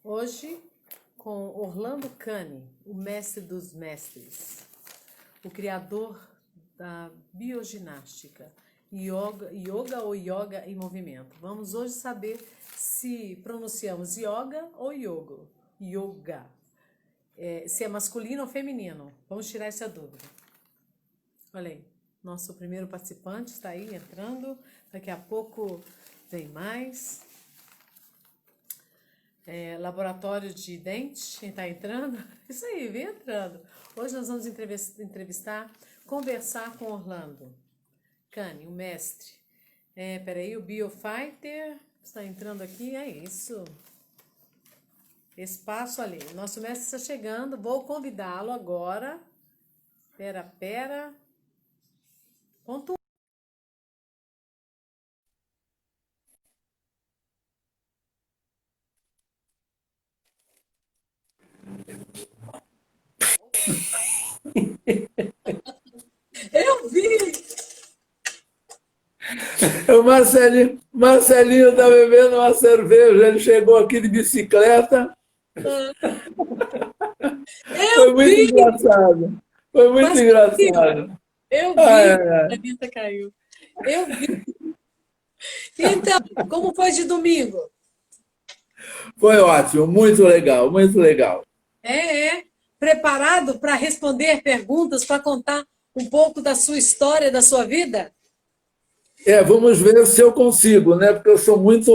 Hoje, com Orlando Cani, o mestre dos mestres, o criador da bioginástica, yoga ou yoga em movimento. Vamos hoje saber se pronunciamos yoga ou yoga, se é masculino ou feminino. Vamos tirar essa dúvida. Olha aí, nosso primeiro participante está aí entrando, daqui a pouco vem mais. Laboratório de dente, quem está entrando? Isso aí, vem entrando. Hoje nós vamos entrevistar, conversar com Orlando Cani, o mestre. Peraí, o Biofighter está entrando aqui, é isso. Espaço ali. Nosso mestre está chegando, vou convidá-lo agora. Pera. Ponto. Eu vi! O Marcelinho está bebendo uma cerveja, ele chegou aqui de bicicleta. Foi muito engraçado. Foi muito engraçado. Eu vi, a Anitta caiu. Eu vi. Então, como foi de domingo? Foi ótimo, muito legal, muito legal. Preparado para responder perguntas, para contar um pouco da sua história, da sua vida? Vamos ver se eu consigo, né? Porque eu sou muito...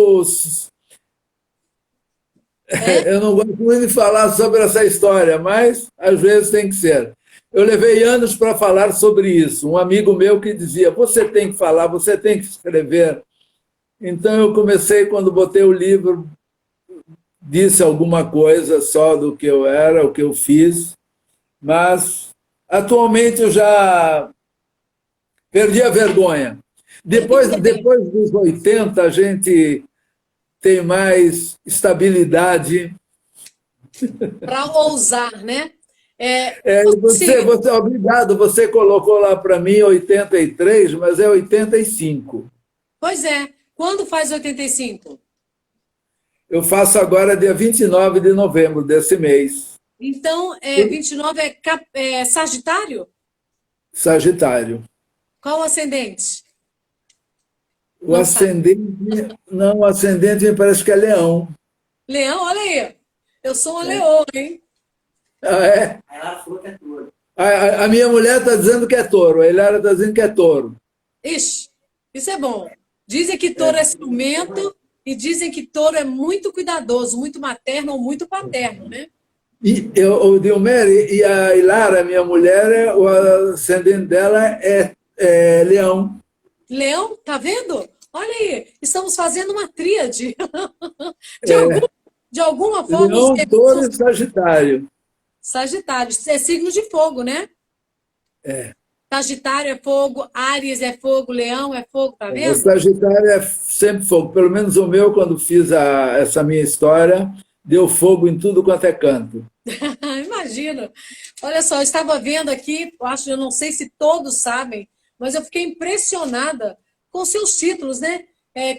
Eu não gosto muito de falar sobre essa história, mas às vezes tem que ser. Eu levei anos para falar sobre isso. Um amigo meu que dizia, você tem que falar, você tem que escrever. Então eu comecei, quando botei o livro, disse alguma coisa só do que eu era, o que eu fiz, mas atualmente eu já perdi a vergonha. Depois dos 80, a gente tem mais estabilidade. Para ousar, né? Obrigado, você colocou lá para mim 83, mas é 85. Pois é. Quando faz 85? Eu faço agora dia 29 de novembro desse mês. Então, 29 é Sagitário? Sagitário. Qual o ascendente? O ascendente me parece que é Leão. Leão, olha aí. Eu sou uma leoa, hein? Ah, é? Ela falou que é touro. A minha mulher está dizendo que é touro, a Ilara está dizendo que é touro. Ixi, isso é bom. Dizem que touro é ciumento e dizem que touro é muito cuidadoso, muito materno ou muito paterno, né? O Dilmeri e a Ilara, minha mulher, o ascendente dela é Leão. Leão, tá vendo? Olha aí, estamos fazendo uma tríade. De alguma forma... Leão, touro e Sagitário. Sagitário, é signo de fogo, né? Sagitário é fogo, Áries é fogo, Leão é fogo, tá vendo? O Sagitário é sempre fogo. Pelo menos o meu, quando fiz essa minha história, deu fogo em tudo quanto é canto. Imagino. Olha só, eu estava vendo aqui, eu não sei se todos sabem, mas eu fiquei impressionada com seus títulos, né?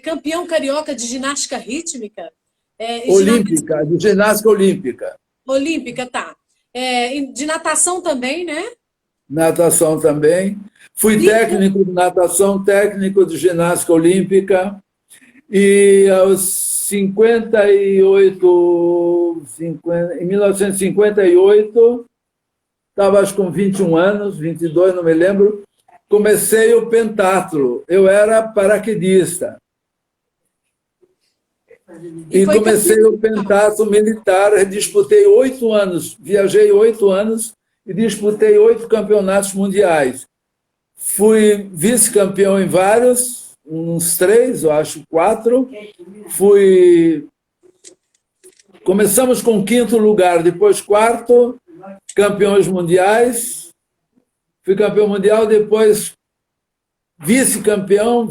Campeão carioca de ginástica rítmica. Olímpica, de ginástica olímpica. Olímpica, tá. De natação também, né? Natação também. Fui técnico de natação, técnico de ginástica olímpica. E aos em 1958, estava acho com 21 anos, 22, não me lembro, comecei o pentatlo. Eu era paraquedista. E comecei o pentatlo militar, disputei 8 anos, viajei 8 anos e disputei 8 campeonatos mundiais. Fui vice-campeão em vários, uns 3, eu acho 4. Começamos com 5º lugar, depois 4º, campeões mundiais. Fui campeão mundial, depois vice-campeão,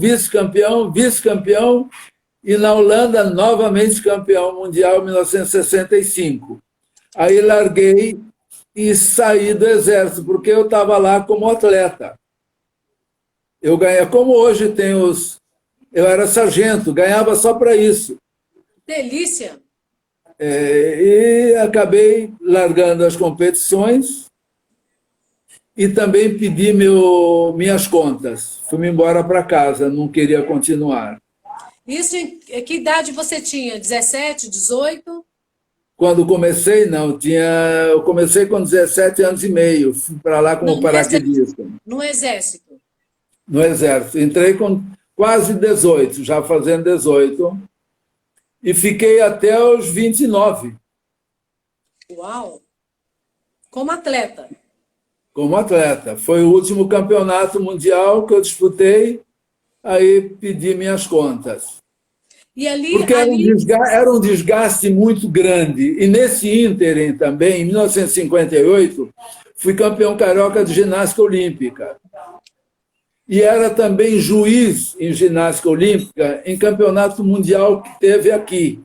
e na Holanda, novamente campeão mundial em 1965. Aí larguei e saí do Exército, porque eu estava lá como atleta. Eu ganhei, como hoje tem eu era sargento, ganhava só para isso. Delícia! E acabei largando as competições e também pedi minhas contas. Fui-me embora para casa, não queria continuar. Isso em que idade você tinha? 17, 18? Quando comecei, não, eu comecei com 17 anos e meio, fui para lá Não, como paraquedista, no exército. no Exército. Entrei com quase 18, já fazendo 18, e fiquei até os 29 Uau! Como atleta. como atleta. Foi o último campeonato mundial que eu disputei, aí pedi minhas contas. E Porque era um desgaste muito grande. E nesse ínterim também, em 1958, fui campeão carioca de ginástica olímpica. E era também juiz em ginástica olímpica em campeonato mundial que teve aqui.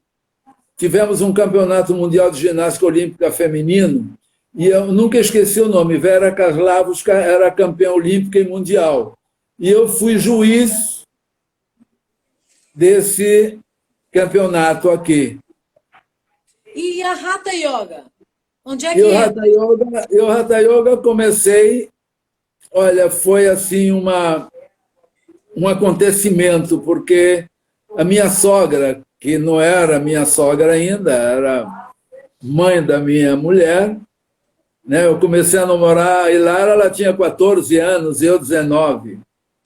Tivemos um campeonato mundial de ginástica olímpica feminino, e eu nunca esqueci o nome, Vera Kaslavos era campeã olímpica e mundial. E eu fui juiz desse campeonato aqui. E a Hatha Yoga? Onde é E que o é? Hatha Yoga comecei, olha, foi assim um acontecimento, porque a minha sogra, que não era minha sogra ainda, era mãe da minha mulher, né? Eu comecei a namorar a Ilara, ela tinha 14 anos, eu 19.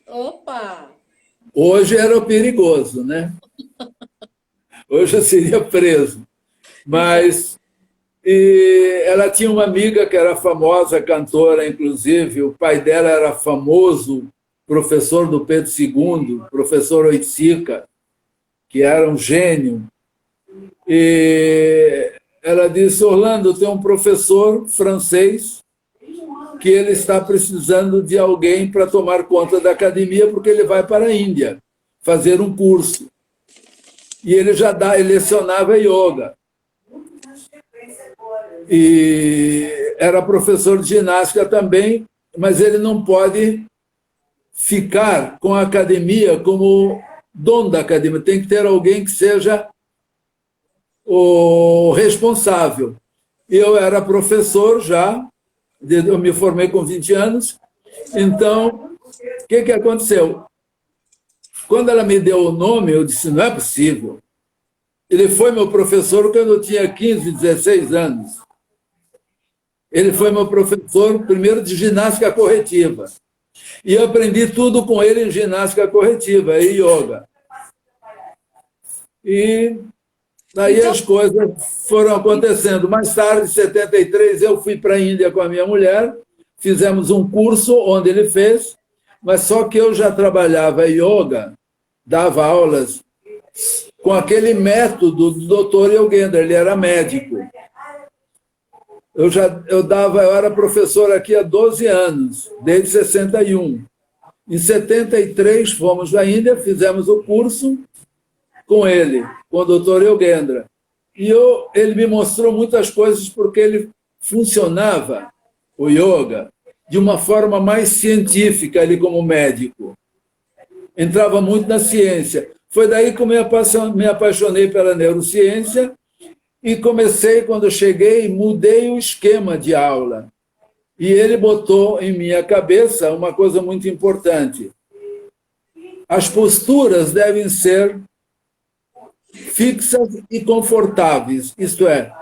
Opa! Hoje era o perigoso, né? Hoje eu seria preso. Mas ela tinha uma amiga que era famosa, cantora, inclusive, o pai dela era famoso professor do Pedro II, professor Oiticica, que era um gênio. E ela disse: Orlando, tem um professor francês que ele está precisando de alguém para tomar conta da academia, porque ele vai para a Índia fazer um curso. E ele ele lecionava yoga. E era professor de ginástica também, mas ele não pode ficar com a academia como dono da academia. Tem que ter alguém que seja o responsável. Eu era professor já, eu me formei com 20 anos, então, o que aconteceu? Quando ela me deu o nome, eu disse: não é possível. Ele foi meu professor quando eu tinha 15, 16 anos. Ele foi meu professor, primeiro, de ginástica corretiva. E eu aprendi tudo com ele em ginástica corretiva e yoga. E daí então, as coisas foram acontecendo. Mais tarde, em 73, eu fui para a Índia com a minha mulher, fizemos um curso onde ele fez, mas só que eu já trabalhava yoga, dava aulas com aquele método do Dr. Yogendra, ele era médico. Eu era professor aqui há 12 anos, desde 61. Em 73, fomos à Índia, fizemos o curso com ele, com o Dr. Yogendra. E ele me mostrou muitas coisas, porque ele funcionava, o yoga, de uma forma mais científica, ele como médico. Entrava muito na ciência. Foi daí que eu me apaixonei pela neurociência e comecei, quando eu cheguei, mudei o esquema de aula. E ele botou em minha cabeça uma coisa muito importante. As posturas devem ser fixas e confortáveis. Isto é,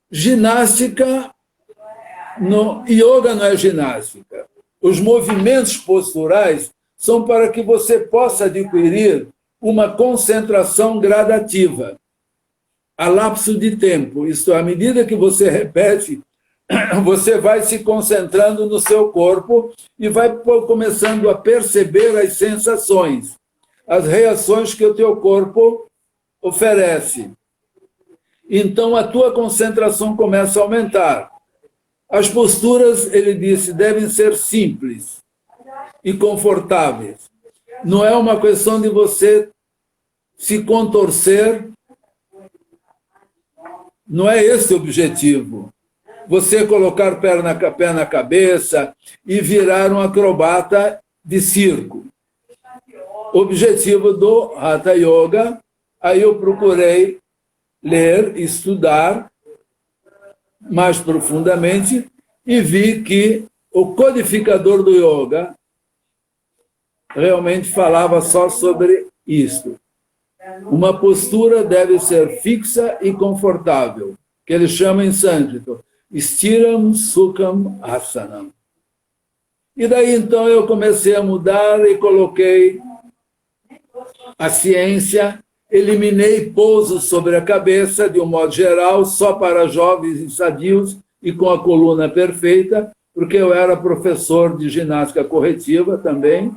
ginástica, yoga não é ginástica. Os movimentos posturais são para que você possa adquirir uma concentração gradativa, a lapso de tempo. Isto é, à medida que você repete, você vai se concentrando no seu corpo e vai começando a perceber as sensações, as reações que o teu corpo oferece. Então, a tua concentração começa a aumentar. As posturas, ele disse, devem ser simples e confortáveis. Não é uma questão de você se contorcer, não é esse o objetivo. Você colocar pé na cabeça e virar um acrobata de circo. O objetivo do Hatha Yoga, aí eu procurei ler, estudar mais profundamente e vi que o codificador do yoga realmente falava só sobre isto. Uma postura deve ser fixa e confortável, que ele chama em sânscrito Stiram Sukham Asanam. E daí, então, eu comecei a mudar e coloquei a ciência, eliminei pousos sobre a cabeça, de um modo geral, só para jovens e sadios e com a coluna perfeita, porque eu era professor de ginástica corretiva também,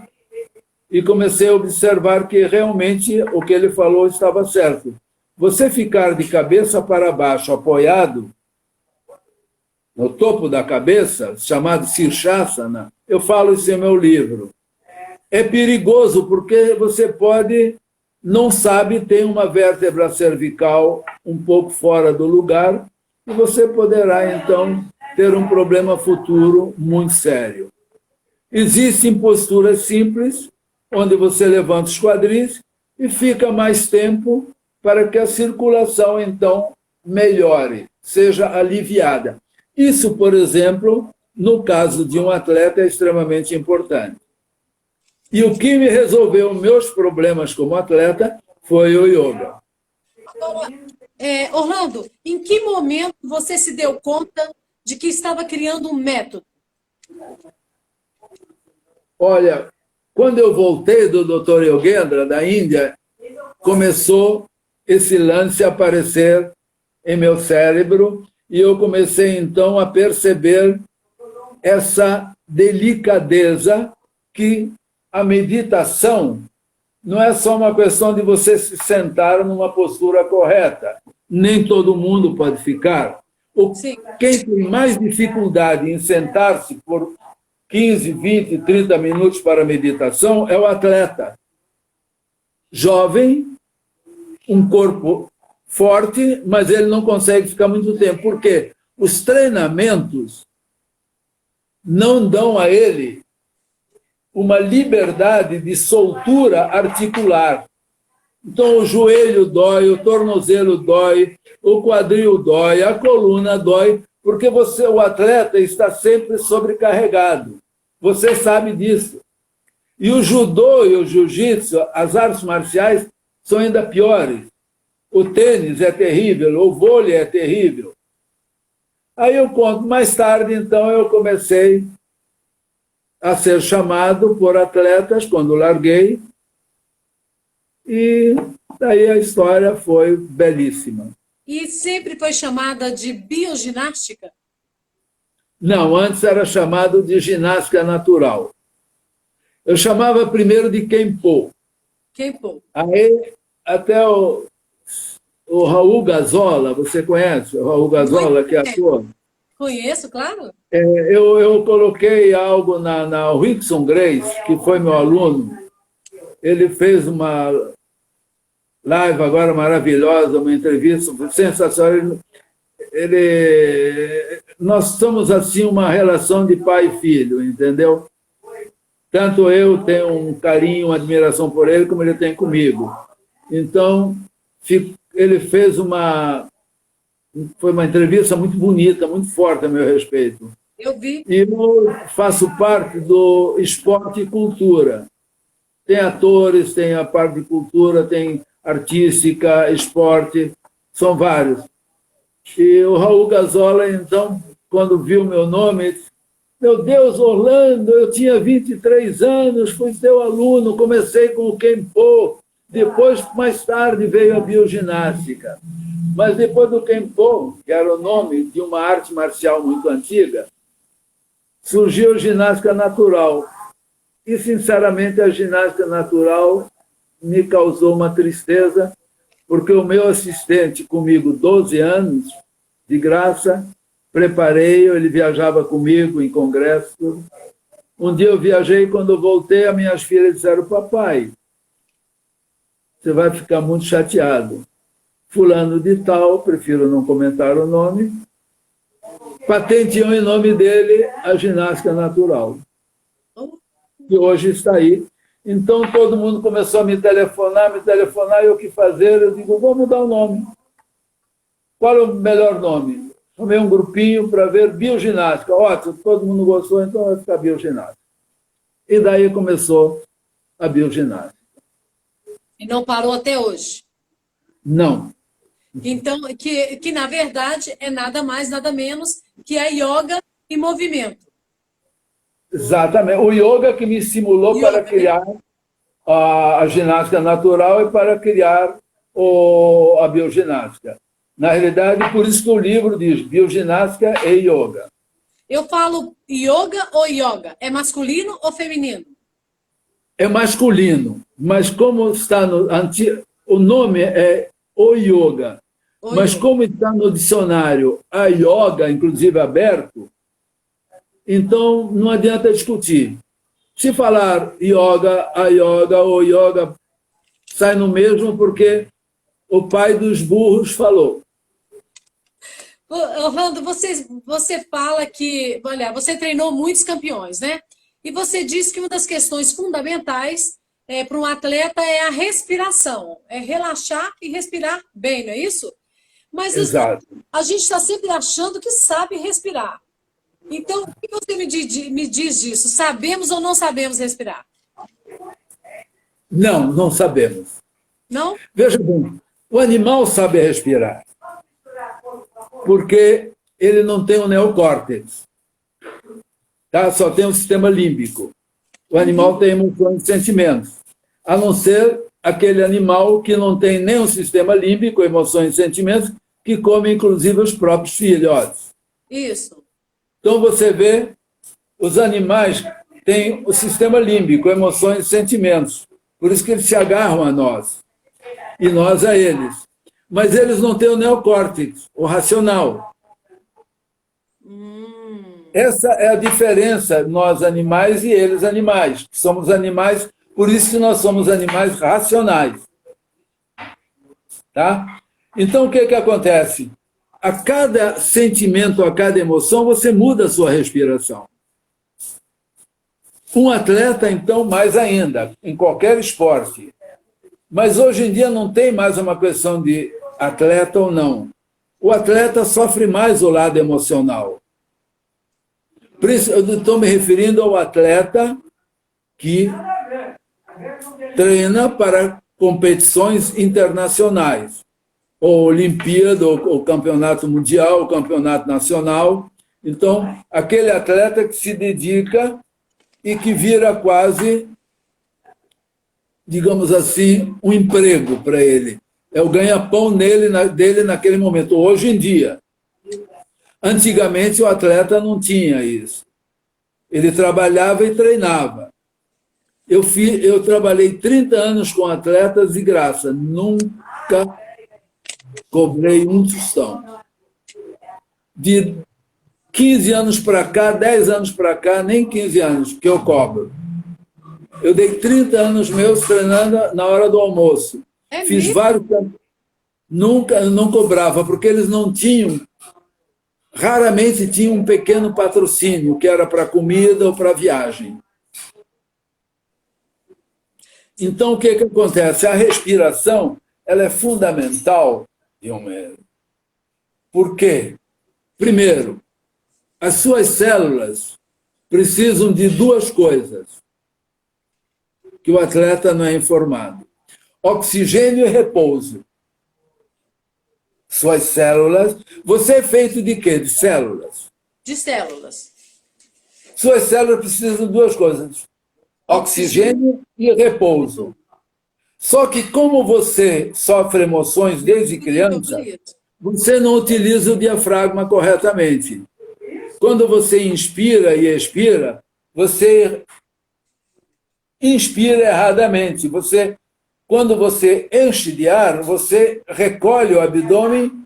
e comecei a observar que realmente o que ele falou estava certo. Você ficar de cabeça para baixo, apoiado no topo da cabeça, chamado Shirshasana, eu falo isso em meu livro. É perigoso porque você pode, não sabe, tem uma vértebra cervical um pouco fora do lugar e você poderá, então, ter um problema futuro muito sério. Existem posturas simples, onde você levanta os quadris e fica mais tempo para que a circulação, então, melhore, seja aliviada. Isso, por exemplo, no caso de um atleta, é extremamente importante. E o que me resolveu meus problemas como atleta foi o yoga. Agora, Orlando, em que momento você se deu conta de que estava criando um método? Olha, quando eu voltei do Dr. Yogendra, da Índia, começou esse lance a aparecer em meu cérebro e eu comecei, então, a perceber essa delicadeza que a meditação não é só uma questão de você se sentar numa postura correta. Nem todo mundo pode ficar. Quem tem mais dificuldade em sentar-se por 15, 20, 30 minutos para meditação é o atleta. Jovem, um corpo forte, mas ele não consegue ficar muito tempo. Por quê? Os treinamentos não dão a ele uma liberdade de soltura articular. Então, o joelho dói, o tornozelo dói, o quadril dói, a coluna dói, porque o atleta está sempre sobrecarregado. Você sabe disso. E o judô e o jiu-jitsu, as artes marciais, são ainda piores. O tênis é terrível, o vôlei é terrível. Aí eu conto, mais tarde, então, eu comecei a ser chamado por atletas quando larguei, e daí a história foi belíssima. E sempre foi chamada de bioginástica? Não, antes era chamado de ginástica natural. Eu chamava primeiro de Kempo. Kempo. Aí até o Raul Gazola, você conhece o Raul Gazola, que é ator? Conheço, claro. Eu coloquei algo na Rickson Grace, que foi meu aluno. Ele fez uma live agora maravilhosa, uma entrevista sensacional. Nós somos assim uma relação de pai e filho, entendeu? Tanto eu tenho um carinho, uma admiração por ele, como ele tem comigo. Então, ele fez foi uma entrevista muito bonita, muito forte a meu respeito. Eu vi. E eu faço parte do Esporte e Cultura. Tem atores, tem a parte de cultura, tem artística, esporte, são vários. E o Raul Gazola, então, quando viu meu nome, disse: meu Deus, Orlando, eu tinha 23 anos, fui teu aluno, comecei com o Kempo, depois, mais tarde, veio a bioginástica. Mas depois do Kempo, que era o nome de uma arte marcial muito antiga, surgiu a ginástica natural. E, sinceramente, a ginástica natural me causou uma tristeza, porque o meu assistente, comigo 12 anos, de graça, preparei, ele viajava comigo em congresso. Um dia eu viajei, quando eu voltei, as minhas filhas disseram: papai, você vai ficar muito chateado. Fulano de tal, prefiro não comentar o nome, patenteou em nome dele a ginástica natural, que hoje está aí. Então, todo mundo começou a me telefonar, e o que fazer? Eu digo: vou mudar o nome. qual é o melhor nome? Chamei um grupinho para ver bioginástica. Ótimo, todo mundo gostou, então vai ficar bioginástica. E daí começou a bioginástica. E não parou até hoje? Não. Então, que na verdade é nada mais, nada menos que a yoga em movimento. Exatamente. O yoga que me estimulou para criar a ginástica natural e para criar a bioginástica. Na realidade, por isso que o livro diz bioginástica e yoga. Eu falo yoga ou yoga? É masculino ou feminino? É masculino, mas como está o nome é o yoga, mas como está no dicionário a yoga, inclusive aberto, então não adianta discutir. Se falar yoga, a yoga ou yoga, sai no mesmo porque o pai dos burros falou. Orlando, você fala que, olha, você treinou muitos campeões, né? E você disse que uma das questões fundamentais para um atleta é a respiração, é relaxar e respirar bem, não é isso? Mas Exato. a gente está sempre achando que sabe respirar. Então, o que você me diz disso? Sabemos ou não sabemos respirar? Não, não sabemos. Não? Veja bem, o animal sabe respirar, porque ele não tem o neocórtex. Tá? Só tem o sistema límbico. O animal tem emoções e sentimentos. A não ser aquele animal que não tem nem o sistema límbico, emoções e sentimentos, que come, inclusive, os próprios filhotes. Isso. Então, você vê, os animais têm o sistema límbico, emoções e sentimentos. Por isso que eles se agarram a nós. E nós a eles. Mas eles não têm o neocórtex, o racional. Essa é a diferença, nós animais e eles animais. Somos animais, por isso que nós somos animais racionais. Tá? Então, o que acontece? A cada sentimento, a cada emoção, você muda a sua respiração. Um atleta, então, mais ainda, em qualquer esporte. Mas hoje em dia não tem mais uma questão de atleta ou não. O atleta sofre mais o lado emocional. Por isso, eu estou me referindo ao atleta que treina para competições internacionais, ou Olimpíada, ou Campeonato Mundial, ou Campeonato Nacional. Então, aquele atleta que se dedica e que vira quase, digamos assim, um emprego para ele. É o ganha-pão dele naquele momento, hoje em dia. Antigamente, o atleta não tinha isso. Ele trabalhava e treinava. Eu trabalhei 30 anos com atletas de graça. Nunca cobrei um tostão. De 15 anos para cá, 10 anos para cá, nem 15 anos que eu cobro. Eu dei 30 anos meus treinando na hora do almoço. Fiz vários... Nunca, não cobrava, porque eles não tinham... Raramente tinha um pequeno patrocínio, que era para comida ou para viagem. Então, o que acontece? A respiração ela é fundamental, Diomedes. Por quê? Primeiro, as suas células precisam de duas coisas que o atleta não é informado: oxigênio e repouso. Suas células... Você é feito de quê? De células. De células. Suas células precisam de duas coisas: oxigênio e repouso. Só que, como você sofre emoções desde criança, você não utiliza o diafragma corretamente. Quando você inspira e expira, você inspira erradamente. Quando você enche de ar, você recolhe o abdômen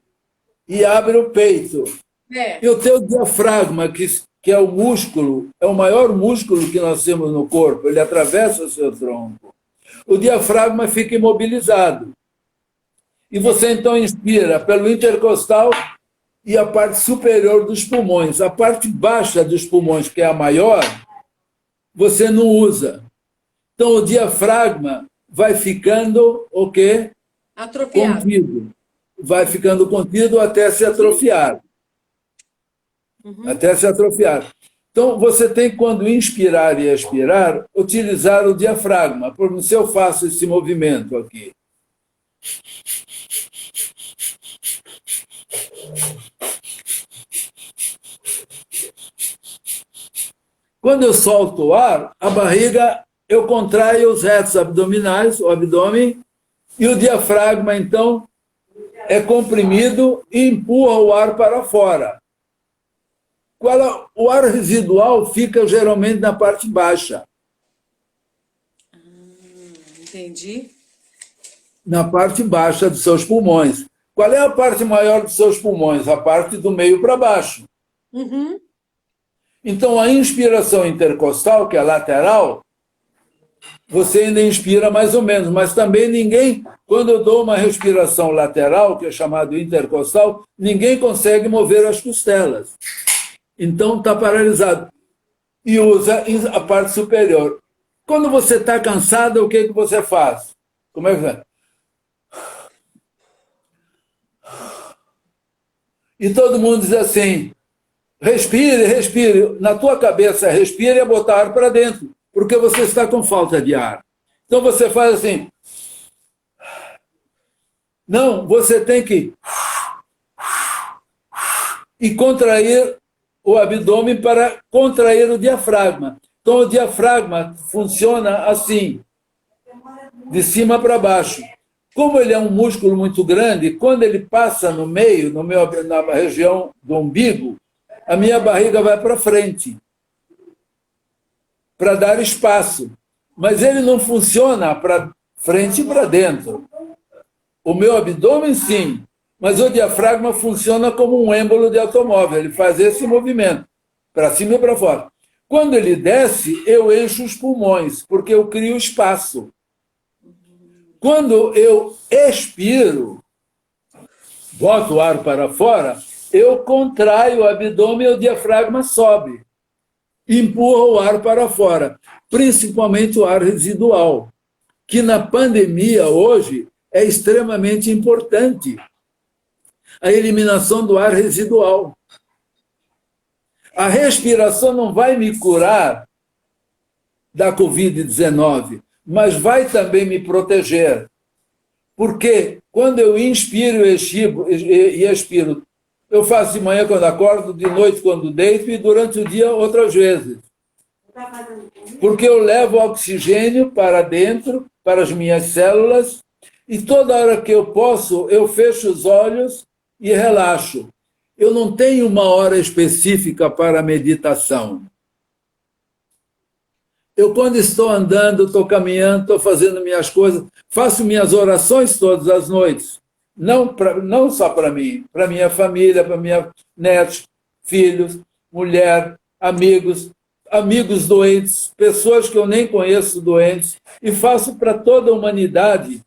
e abre o peito. E o teu diafragma, que é o músculo, é o maior músculo que nós temos no corpo, ele atravessa o seu tronco. O diafragma fica imobilizado. E você, então, inspira pelo intercostal e a parte superior dos pulmões. A parte baixa dos pulmões, que é a maior, você não usa. Então, o diafragma vai ficando o quê? Atrofiado. Contido. vai ficando contido até se atrofiar. Até se atrofiar. Então, você tem, quando inspirar e expirar, utilizar o diafragma. Por exemplo, se eu faço esse movimento aqui, quando eu solto o ar, a barriga, eu contraio os retos abdominais, o abdômen, e o diafragma, então, é comprimido e empurra o ar para fora. O ar residual fica geralmente na parte baixa. Entendi. Na parte baixa dos seus pulmões. Qual é a parte maior dos seus pulmões? A parte do meio para baixo. Uhum. Então, a inspiração intercostal, que é lateral, você ainda inspira mais ou menos, mas também ninguém, quando eu dou uma respiração lateral, que é chamado intercostal, ninguém consegue mover as costelas. Então, está paralisado. E usa a parte superior. Quando você está cansado, o que você faz? Como é que é? E todo mundo diz assim, respire, respire. Na tua cabeça, respire e botar ar para dentro, porque você está com falta de ar. Então você faz assim. Não, você tem que e contrair o abdômen para contrair o diafragma. Então o diafragma funciona assim, de cima para baixo. Como ele é um músculo muito grande, quando ele passa no meio, na região do umbigo, a minha barriga vai para frente, para dar espaço. Mas ele não funciona para frente e para dentro. O meu abdômen, sim, mas o diafragma funciona como um êmbolo de automóvel. Ele faz esse movimento, para cima e para fora. Quando ele desce, eu encho os pulmões, porque eu crio espaço. Quando eu expiro, boto o ar para fora, eu contraio o abdômen e o diafragma sobe. Empurra o ar para fora, principalmente o ar residual, que na pandemia hoje é extremamente importante. A eliminação do ar residual. A respiração não vai me curar da Covid-19, mas vai também me proteger. Porque quando eu inspiro e expiro, eu faço de manhã quando acordo, de noite quando deito e durante o dia outras vezes. Porque eu levo oxigênio para dentro, para as minhas células, e toda hora que eu posso, eu fecho os olhos e relaxo. Eu não tenho uma hora específica para a meditação. Eu, quando estou andando, estou caminhando, estou fazendo minhas coisas, faço minhas orações todas as noites. Não só para mim, para minha família, para meus netos, filhos, mulher, amigos doentes, pessoas que eu nem conheço doentes, e faço para toda a humanidade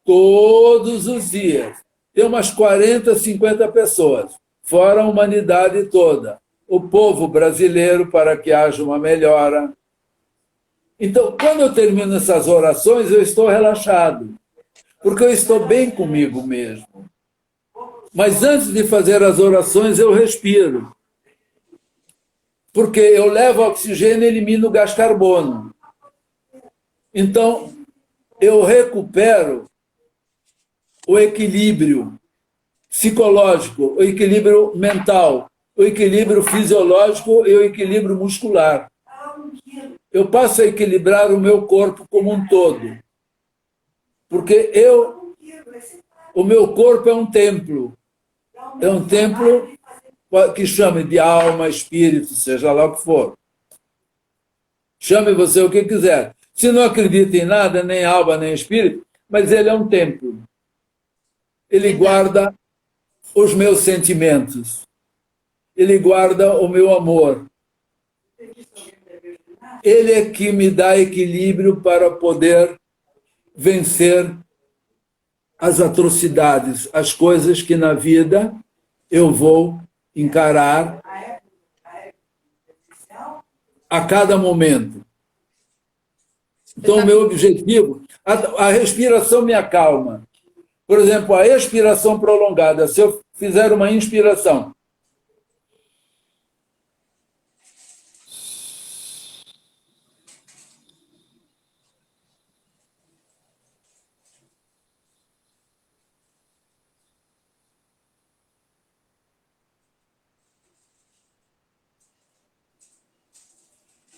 todos os dias. Tem umas 40, 50 pessoas, fora a humanidade toda. O povo brasileiro, para que haja uma melhora. Então, quando eu termino essas orações, eu estou relaxado, porque eu estou bem comigo mesmo. Mas antes de fazer as orações, eu respiro, porque eu levo oxigênio e elimino o gás carbono. Então, eu recupero o equilíbrio psicológico, o equilíbrio mental, o equilíbrio fisiológico e o equilíbrio muscular. Eu passo a equilibrar o meu corpo como um todo. Porque o meu corpo é um templo. É um templo que chame de alma, espírito, seja lá o que for. Chame você o que quiser. Se não acredita em nada, nem alma, nem espírito, mas ele é um templo. Ele guarda os meus sentimentos. Ele guarda o meu amor. Ele é que me dá equilíbrio para poder vencer as atrocidades, as coisas que na vida eu vou encarar a cada momento. Então, o meu objetivo, a respiração me acalma. Por exemplo, a expiração prolongada. Se eu fizer uma inspiração,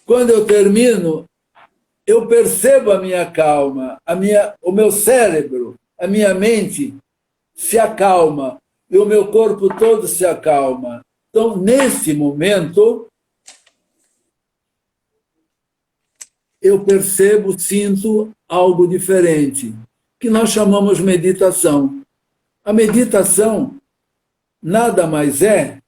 quando eu termino, eu percebo a minha calma, o meu cérebro, a minha mente se acalma e o meu corpo todo se acalma. Então, nesse momento, eu percebo, sinto algo diferente, que nós chamamos meditação. A meditação nada mais é,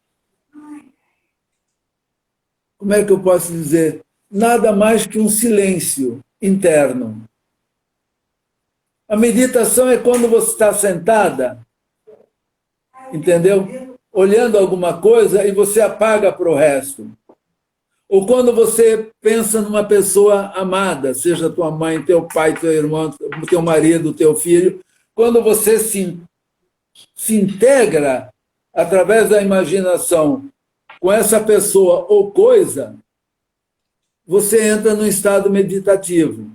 como é que eu posso dizer? Nada mais que um silêncio interno. A meditação é quando você está sentada, entendeu? Olhando alguma coisa e você apaga para o resto. Ou quando você pensa numa pessoa amada, seja tua mãe, teu pai, teu irmão, teu marido, teu filho, quando você se integra através da imaginação com essa pessoa ou coisa, você entra num estado meditativo.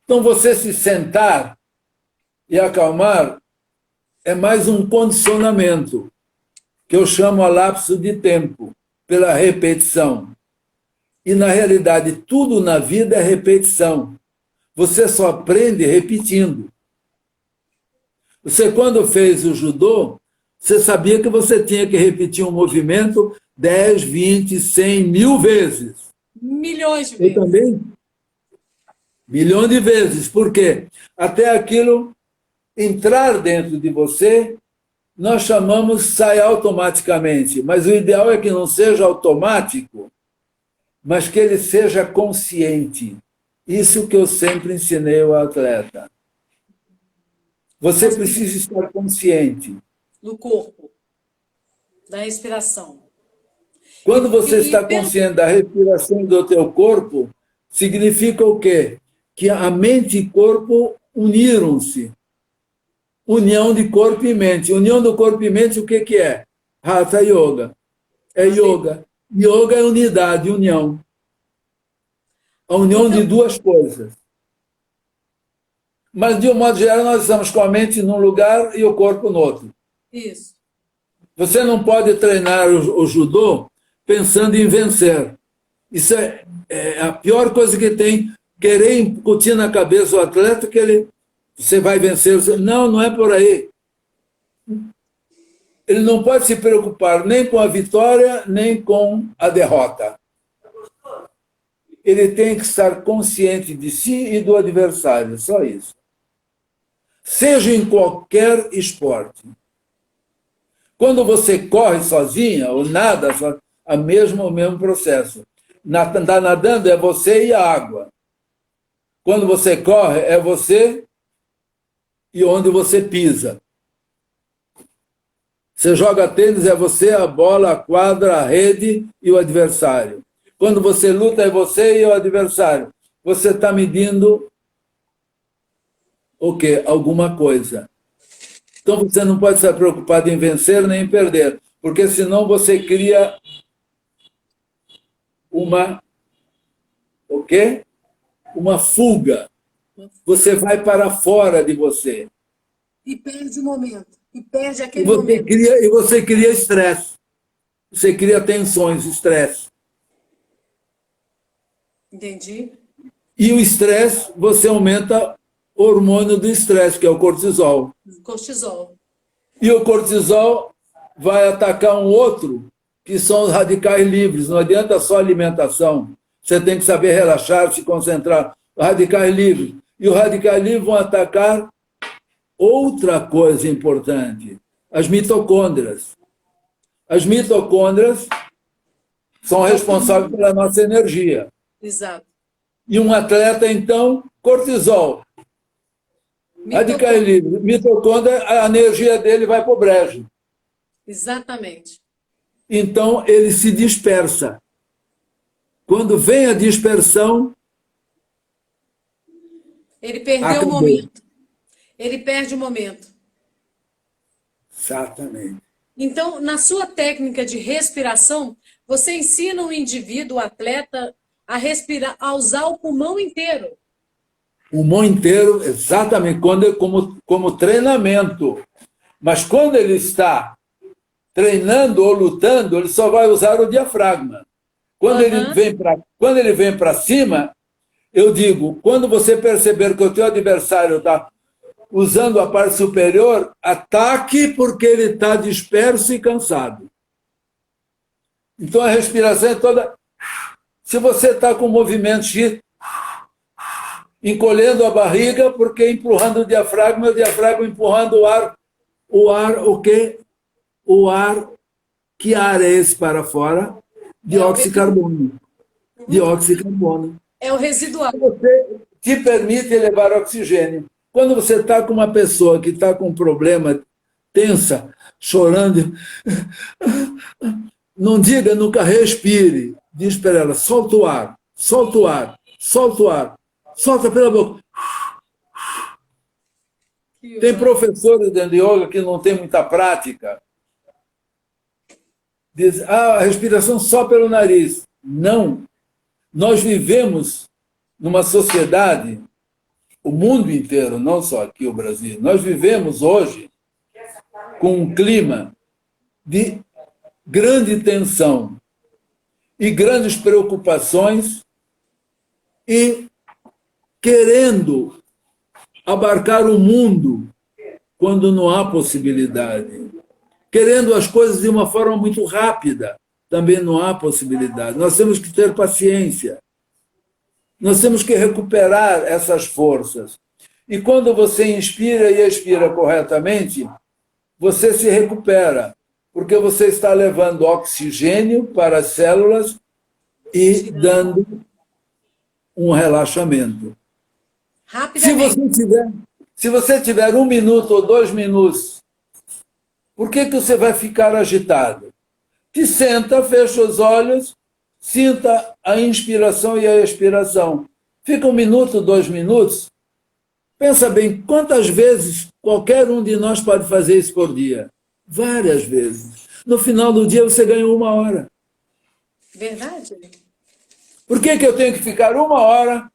Então, você se sentar e acalmar é mais um condicionamento, que eu chamo a lapso de tempo, pela repetição. E, na realidade, tudo na vida é repetição. Você só aprende repetindo. Você, quando fez o judô, você sabia que você tinha que repetir um movimento 10, 20, 100, 1000 vezes. Milhões de vezes. Eu também. Milhões de vezes. Por quê? Até aquilo entrar dentro de você, nós chamamos sai automaticamente. Mas o ideal é que não seja automático, mas que ele seja consciente. Isso que eu sempre ensinei ao atleta. Você precisa estar consciente. No corpo, da respiração. Quando você está consciente da respiração do teu corpo, significa o quê? Que a mente e corpo uniram-se. União de corpo e mente. União do corpo e mente, o que é? Hatha Yoga. É yoga. Yoga é unidade, união. A união de duas coisas. Mas, de um modo geral, nós estamos com a mente num lugar e o corpo no outro. Isso. Você não pode treinar o judô pensando em vencer. Isso é a pior coisa que tem. Querer incutir na cabeça o atleta que você vai vencer. Não, não é por aí. Ele não pode se preocupar nem com a vitória, nem com a derrota. Ele tem que estar consciente de si e do adversário, só isso. Seja em qualquer esporte. Quando você corre sozinha ou nada, o mesmo processo. Está nadando é você e a água. Quando você corre, é você e onde você pisa. Você joga tênis, é você, a bola, a quadra, a rede e o adversário. Quando você luta, é você e o adversário. Você está medindo o quê? Alguma coisa. Então você não pode estar preocupado em vencer nem em perder, porque senão você cria o quê? Uma fuga. Você vai para fora de você. E perde o momento. E perde aquele você momento. E você cria estresse. Você cria tensões, estresse. Entendi. E o estresse, você aumenta o hormônio do estresse, que é o cortisol. Cortisol. E o cortisol vai atacar um outro, que são os radicais livres. Não adianta só alimentação. Você tem que saber relaxar, se concentrar. Os radicais livres. E os radicais livres vão atacar outra coisa importante, as mitocôndrias. As mitocôndrias são responsáveis pela nossa energia. Exato. E um atleta, então, cortisol. Radicais livres. Mitocôndria, a energia dele vai para o brejo. Exatamente. Então, ele se dispersa. Quando vem a dispersão, ele perdeu acabou. o momento. Ele perde o momento. Exatamente. Então, na sua técnica de respiração, você ensina o indivíduo, o atleta, a respirar, a usar o pulmão inteiro. O pulmão inteiro, exatamente, como treinamento. Mas quando ele está treinando ou lutando, ele só vai usar o diafragma. Quando ele vem para cima, eu digo, quando você perceber que o teu adversário está usando a parte superior, ataque porque ele está disperso e cansado. Então a respiração é toda... Se você está com movimentos de encolhendo a barriga, porque empurrando o diafragma empurrando o quê? O ar, que ar é esse para fora? Dióxido de carbono. Dióxido de carbono. É o residual. Você te permite levar oxigênio. Quando você está com uma pessoa que está com um problema, tensa, chorando, não diga nunca respire. Diz para ela, solta o ar, solta o ar, solta o ar, solta pela boca. Tem professores de yoga que não têm muita prática. Diz, a respiração só pelo nariz. Não. Nós vivemos numa sociedade, o mundo inteiro, não só aqui o Brasil, nós vivemos hoje com um clima de grande tensão e grandes preocupações e querendo abarcar o mundo quando não há possibilidade. Querendo as coisas de uma forma muito rápida, também não há possibilidade. Nós temos que ter paciência. Nós temos que recuperar essas forças. E quando você inspira e expira corretamente, você se recupera, porque você está levando oxigênio para as células e dando um relaxamento. Se você tiver 1 minuto ou 2 minutos, por que você vai ficar agitado? Te senta, fecha os olhos, sinta a inspiração e a expiração. Fica 1 minuto, 2 minutos. Pensa bem, quantas vezes qualquer um de nós pode fazer isso por dia? Várias vezes. No final do dia você ganha 1 hora. Verdade? Por que eu tenho que ficar 1 hora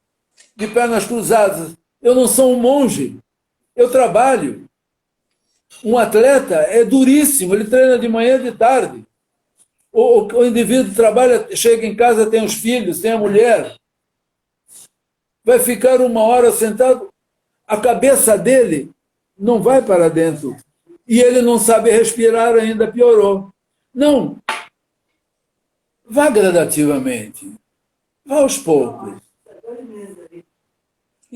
de pernas cruzadas? Eu não sou um monge. Eu trabalho. Um atleta é duríssimo, ele treina de manhã e de tarde. O indivíduo trabalha, chega em casa, tem os filhos, tem a mulher. Vai ficar 1 hora sentado, a cabeça dele não vai para dentro. E ele não sabe respirar ainda, piorou. Não. Vá gradativamente. Vá aos poucos.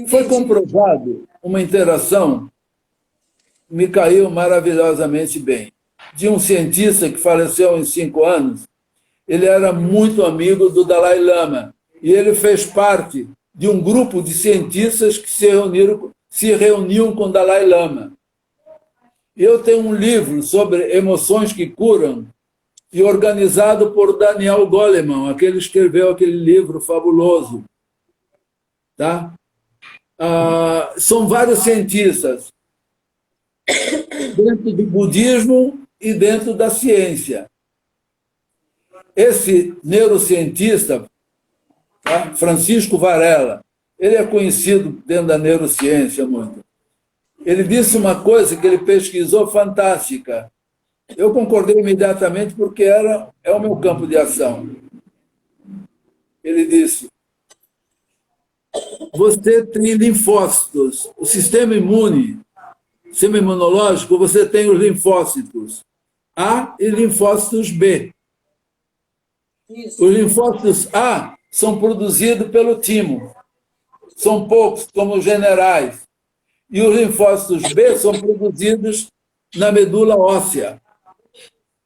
Foi comprovado uma interação, me caiu maravilhosamente bem, de um cientista que faleceu em 5 anos. Ele era muito amigo do Dalai Lama e ele fez parte de um grupo de cientistas que se reuniam com o Dalai Lama. Eu tenho um livro sobre emoções que curam e organizado por Daniel Goleman, aquele que escreveu aquele livro fabuloso. Tá? São vários cientistas dentro do budismo e dentro da ciência. Esse neurocientista, tá? Francisco Varela, ele é conhecido dentro da neurociência muito. Ele disse uma coisa que ele pesquisou fantástica. Eu concordei imediatamente porque é o meu campo de ação. Ele disse, você tem linfócitos, o sistema imunológico, você tem os linfócitos A e linfócitos B. Isso. Os linfócitos A são produzidos pelo timo. São poucos, como os generais. E os linfócitos B são produzidos na medula óssea,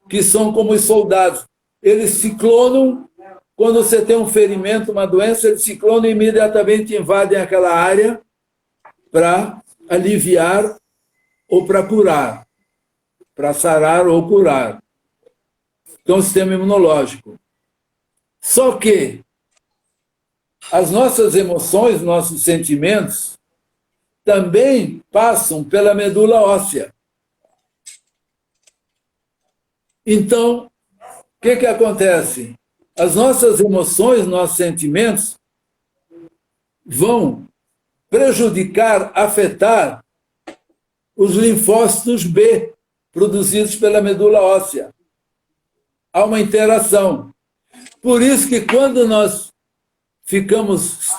que são como os soldados. Eles ciclonam, quando você tem um ferimento, uma doença, eles ciclonam e imediatamente invadem aquela área para aliviar ou para curar, para sarar ou curar. Então, o sistema imunológico. Só que as nossas emoções, nossos sentimentos, também passam pela medula óssea. Então, o que acontece? As nossas emoções, nossos sentimentos vão prejudicar, afetar os linfócitos B, produzidos pela medula óssea. Há uma interação. Por isso que quando nós ficamos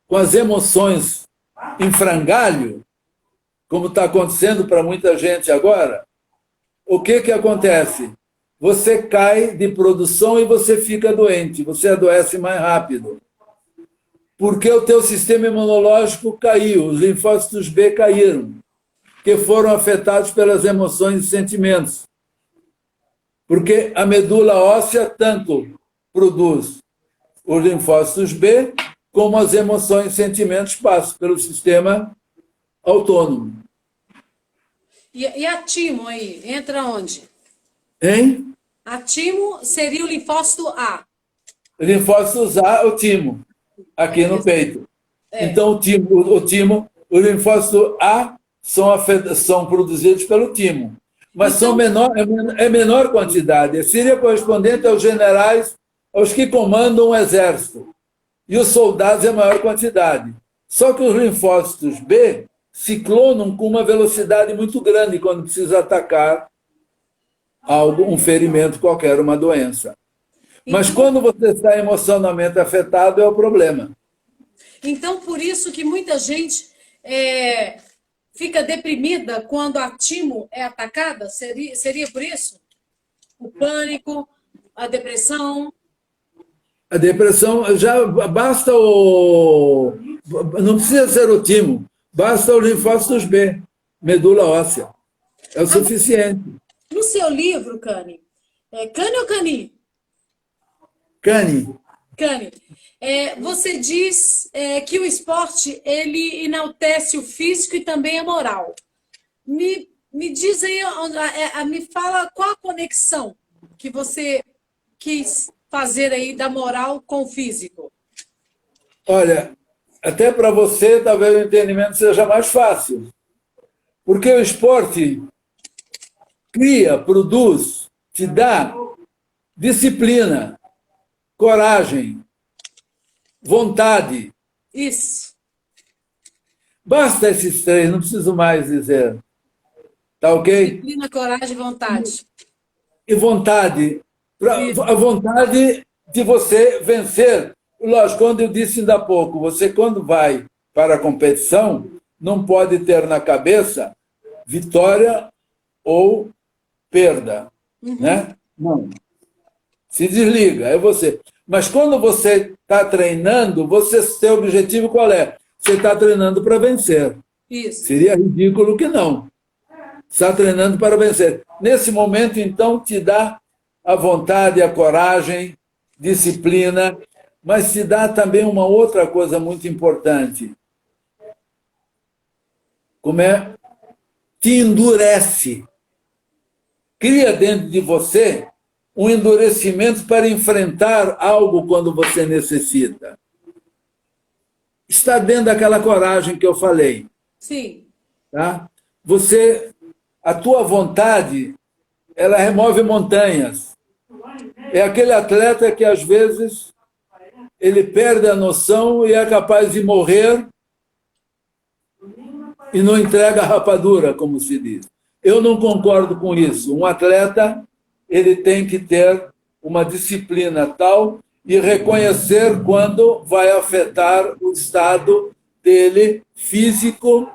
com as emoções em frangalho, como está acontecendo para muita gente agora, o que acontece? Você cai de produção e você fica doente, você adoece mais rápido. Porque o teu sistema imunológico caiu, os linfócitos B caíram, que foram afetados pelas emoções e sentimentos. Porque a medula óssea tanto produz os linfócitos B, como as emoções e sentimentos passam pelo sistema autônomo. E a timo aí, entra onde? Hein? A timo seria o linfócito A. Linfócitos A, o timo, aqui no peito. Então, o linfócito A são produzidos pelo timo, mas então, é menor quantidade. Seria correspondente aos generais, aos que comandam o exército. E os soldados é maior quantidade. Só que os linfócitos B ciclonam com uma velocidade muito grande quando precisa atacar algo, um ferimento qualquer, uma doença. Mas quando você está emocionalmente afetado, é o problema. Então, por isso que muita gente fica deprimida quando a timo é atacada? Seria por isso? O pânico, a depressão? A depressão, já basta o... Não precisa ser o timo, basta o linfócitos B, medula óssea. É o suficiente. No seu livro, Cani, Cani ou Cani? Cani. Cani, você diz que o esporte ele enaltece o físico e também a moral. Me diz aí, me fala qual a conexão que você quis fazer aí da moral com o físico. Olha, até para você talvez o entendimento seja mais fácil. Porque o esporte cria, produz, te dá disciplina, coragem, vontade. Isso. Basta esses três, não preciso mais dizer. Tá ok? Disciplina, coragem e vontade. E vontade. A vontade de você vencer. Lógico, quando eu disse ainda há pouco, você quando vai para a competição, não pode ter na cabeça vitória ou perda. Né? Não. Se desliga, é você. Mas quando você está treinando, seu objetivo qual é? Você está treinando para vencer. Isso. Seria ridículo que não. Está treinando para vencer. Nesse momento, então, te dá a vontade, a coragem, disciplina, mas te dá também uma outra coisa muito importante. Como é? Te endurece. Cria dentro de você um endurecimento para enfrentar algo quando você necessita. Está dentro daquela coragem que eu falei. Sim. Tá? A tua vontade, ela remove montanhas. É aquele atleta que, às vezes, ele perde a noção e é capaz de morrer e não entrega a rapadura, como se diz. Eu não concordo com isso. Um atleta, ele tem que ter uma disciplina tal e reconhecer quando vai afetar o estado dele físico.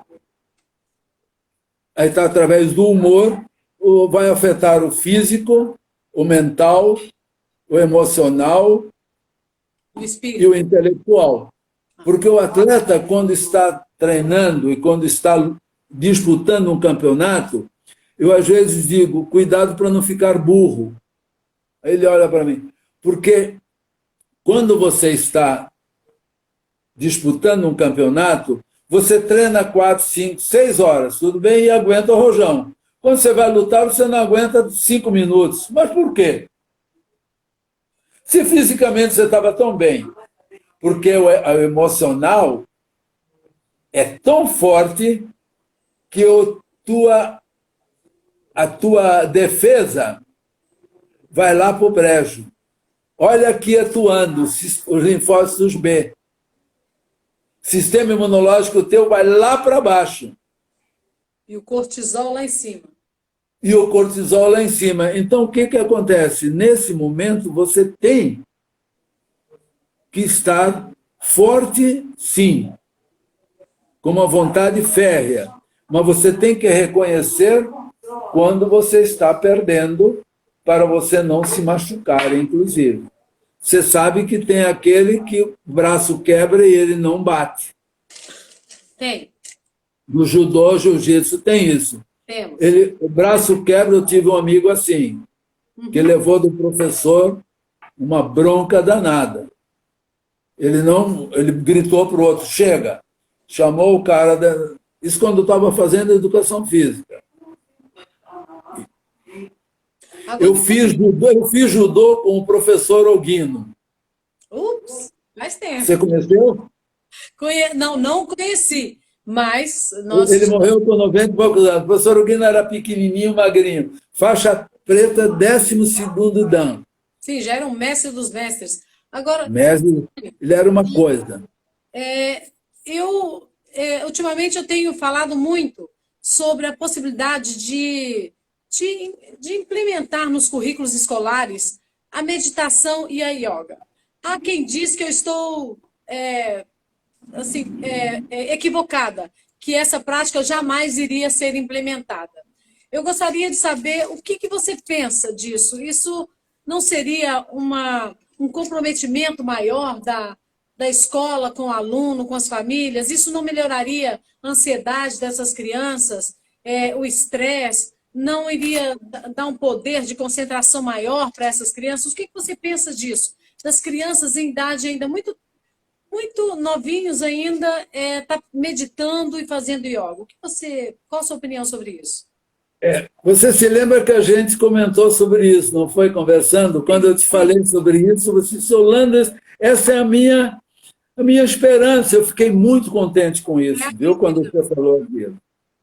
Aí está através do humor, vai afetar o físico, o mental, o emocional e o intelectual. Porque o atleta, quando está treinando e quando está disputando um campeonato, eu às vezes digo, cuidado para não ficar burro. Aí ele olha para mim. Porque quando você está disputando um campeonato, você treina 4, 5, 6 horas, tudo bem, e aguenta o rojão. Quando você vai lutar, você não aguenta 5 minutos. Mas por quê? Se fisicamente você estava tão bem, porque o emocional é tão forte que a tua defesa vai lá para o brejo. Olha aqui atuando os linfócitos B. Sistema imunológico teu vai lá para baixo. E o cortisol lá em cima. E o cortisol lá em cima. Então, o que acontece? Nesse momento, você tem que estar forte, sim, com uma vontade férrea. Mas você tem que reconhecer quando você está perdendo para você não se machucar, inclusive. Você sabe que tem aquele que o braço quebra e ele não bate. Tem. No judô, jiu-jitsu, tem isso. Temos. O braço quebra, eu tive um amigo assim, que levou do professor uma bronca danada. Ele gritou para o outro, chega. Chamou o cara, isso quando estava fazendo educação física. Eu fiz judô com o professor Ogino. Ups, faz tempo. Você conheceu? Não conheci, mas... Ele morreu com 90 e poucos anos. O professor Ogino era pequenininho, magrinho. Faixa preta, 12º dan. Sim, já era um mestre dos mestres. Agora, mestre, ele era uma coisa. Ultimamente eu tenho falado muito sobre a possibilidade de implementar nos currículos escolares a meditação e a yoga. Há quem diz que eu estou equivocada, que essa prática jamais iria ser implementada. Eu gostaria de saber o que você pensa disso. Isso não seria um comprometimento maior da escola com o aluno, com as famílias? Isso não melhoraria a ansiedade dessas crianças, o estresse? Não iria dar um poder de concentração maior para essas crianças? O que você pensa disso? Das crianças em idade ainda muito novinhos ainda, tá meditando e fazendo yoga. Qual a sua opinião sobre isso? Você se lembra que a gente comentou sobre isso, não foi? Conversando? Quando eu te falei sobre isso, você disse, Holanda, essa é a minha esperança. Eu fiquei muito contente com isso, viu? Quando você falou aquilo.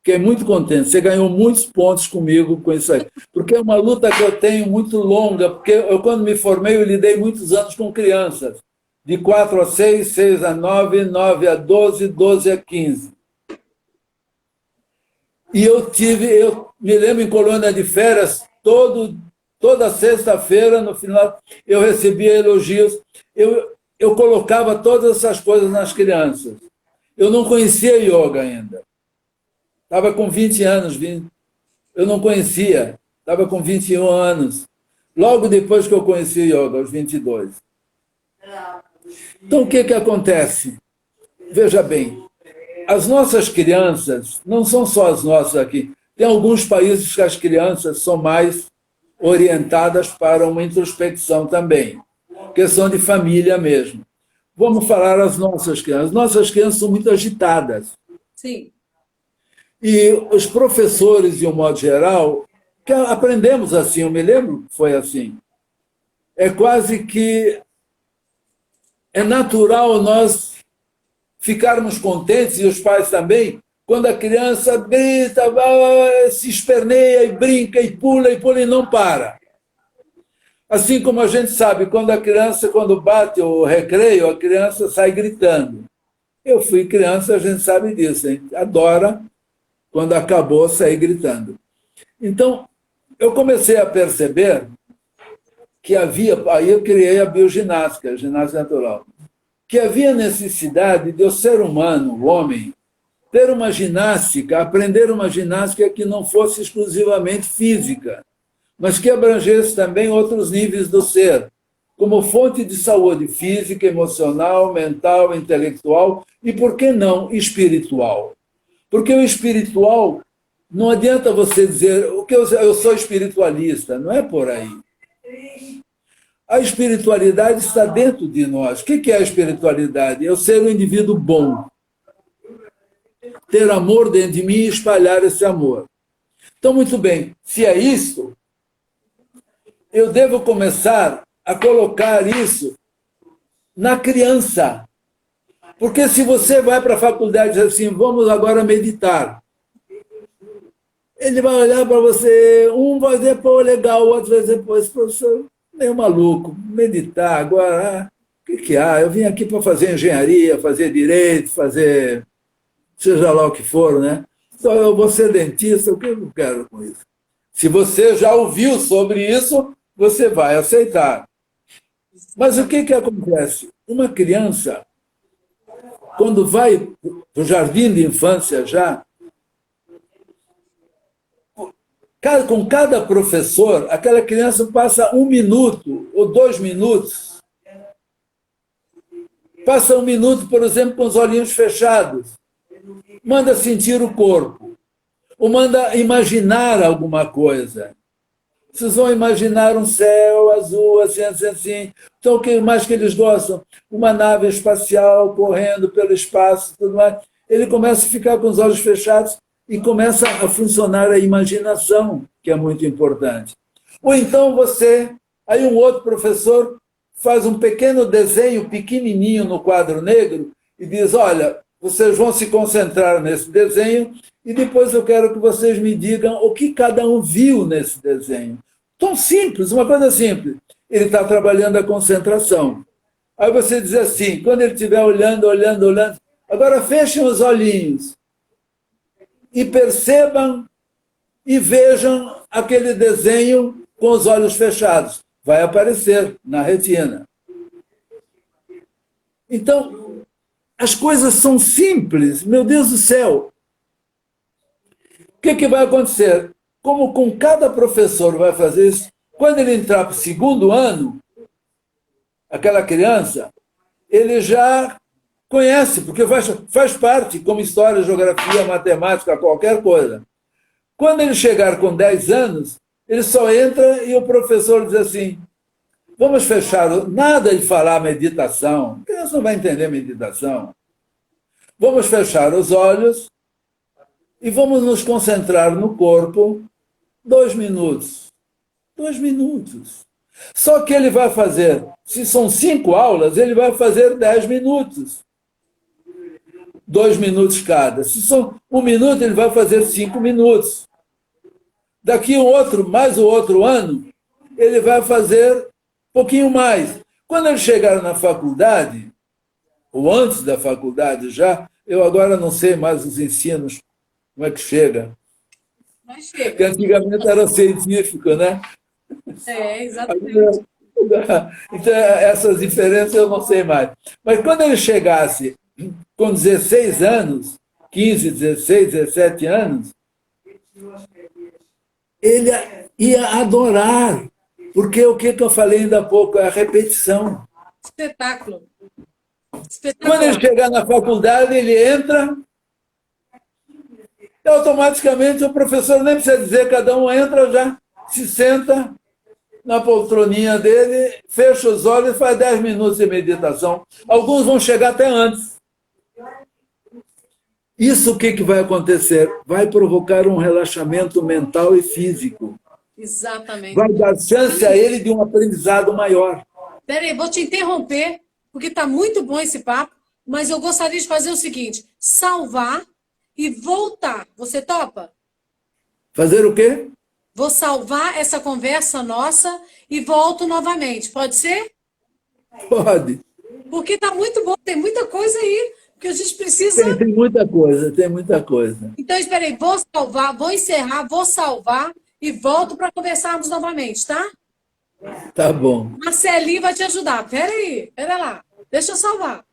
Fiquei muito contente. Você ganhou muitos pontos comigo com isso aí. Porque é uma luta que eu tenho muito longa, porque eu, quando me formei, eu lidei muitos anos com crianças. De 4 a 6, 6 a 9, 9 a 12, 12 a 15. E eu me lembro em colônia de férias, toda sexta-feira, no final, eu recebia elogios. Eu colocava todas essas coisas nas crianças. Eu não conhecia yoga ainda. Estava com 20 anos, eu não conhecia. Estava com 21 anos. Logo depois que eu conheci yoga, aos 22. Então, o que acontece? Veja bem, as nossas crianças, não são só as nossas aqui, tem alguns países que as crianças são mais orientadas para uma introspecção também, questão de família mesmo. Vamos falar as nossas crianças. Nossas crianças são muito agitadas. Sim. E os professores, de um modo geral, que aprendemos assim, eu me lembro que foi assim. É quase que é natural nós ficarmos contentes, e os pais também, quando a criança grita, se esperneia e brinca e pula e não para. Assim como a gente sabe, quando bate o recreio, a criança sai gritando. Eu fui criança, a gente sabe disso, a gente adora quando acabou sair gritando. Então, eu comecei a perceber que aí eu criei a bioginástica, a ginástica natural, que havia necessidade de o ser humano, o homem, ter uma ginástica, aprender uma ginástica que não fosse exclusivamente física, mas que abrangesse também outros níveis do ser, como fonte de saúde física, emocional, mental, intelectual e, por que não, espiritual. Porque o espiritual, não adianta você dizer que eu sou espiritualista, não é por aí. A espiritualidade está dentro de nós. O que é a espiritualidade? É eu ser um indivíduo bom. Ter amor dentro de mim e espalhar esse amor. Então, muito bem, se é isso, eu devo começar a colocar isso na criança. Porque se você vai para a faculdade e diz assim, vamos agora meditar, ele vai olhar para você, um vai dizer, pô, legal, o outro vai dizer, pô, esse professor meio maluco, meditar, agora, o que há? Eu vim aqui para fazer engenharia, fazer direito, fazer seja lá o que for, né? Então, eu vou ser dentista, o que eu quero com isso? Se você já ouviu sobre isso, você vai aceitar. Mas o que acontece? Uma criança, quando vai para o jardim de infância já, com cada professor, aquela criança passa 1 minuto ou 2 minutos. Passa 1 minuto, por exemplo, com os olhinhos fechados. Manda sentir o corpo. Ou manda imaginar alguma coisa. Vocês vão imaginar um céu azul, assim, assim, assim. Então, o que mais que eles gostam? Uma nave espacial correndo pelo espaço, tudo mais. Ele começa a ficar com os olhos fechados e começa a funcionar a imaginação, que é muito importante. Ou então aí um outro professor faz um pequeno desenho pequenininho no quadro negro e diz, olha, vocês vão se concentrar nesse desenho e depois eu quero que vocês me digam o que cada um viu nesse desenho. Tão simples, uma coisa simples. Ele está trabalhando a concentração. Aí você diz assim, quando ele estiver olhando, agora fechem os olhinhos e percebam e vejam aquele desenho com os olhos fechados. Vai aparecer na retina. Então, as coisas são simples, meu Deus do céu. O que vai acontecer? Como com cada professor vai fazer isso, quando ele entrar para o 2º ano, aquela criança, ele já conhece, porque faz parte, como história, geografia, matemática, qualquer coisa. Quando ele chegar com 10 anos, ele só entra e o professor diz assim, vamos fechar, nada de falar meditação, a criança não vai entender meditação. Vamos fechar os olhos e vamos nos concentrar no corpo 2 minutos. 2 minutos. Só que ele vai fazer, se são 5 aulas, ele vai fazer 10 minutos. 2 minutos cada. Se são 1 minuto, ele vai fazer 5 minutos. Daqui mais o outro ano, ele vai fazer um pouquinho mais. Quando ele chegar na faculdade, ou antes da faculdade já, eu agora não sei mais os ensinos, como é que chega. Mas chega. Porque antigamente era científico, né? Exatamente. Então, essas diferenças eu não sei mais. Mas quando ele chegasse com 16 anos, 15, 16, 17 anos, ele ia adorar. Porque o que eu falei ainda há pouco é a repetição. Espetáculo. Quando ele chegar na faculdade, ele entra e automaticamente o professor nem precisa dizer, cada um entra já, se senta na poltroninha dele, fecha os olhos e faz 10 minutos de meditação. Alguns vão chegar até antes. Isso o que vai acontecer? Vai provocar um relaxamento mental e físico. Exatamente. Vai dar chance a ele de um aprendizado maior. Peraí, vou te interromper, porque está muito bom esse papo, mas eu gostaria de fazer o seguinte, salvar e voltar. Você topa? Fazer o quê? Vou salvar essa conversa nossa e volto novamente. Pode ser? Pode. Porque está muito bom, tem muita coisa aí que a gente precisa... Tem muita coisa, tem muita coisa. Então, espera aí, vou salvar, vou encerrar, vou salvar e volto para conversarmos novamente, tá? Tá bom. Marcelinho vai te ajudar. Pera aí, pera lá. Deixa eu salvar.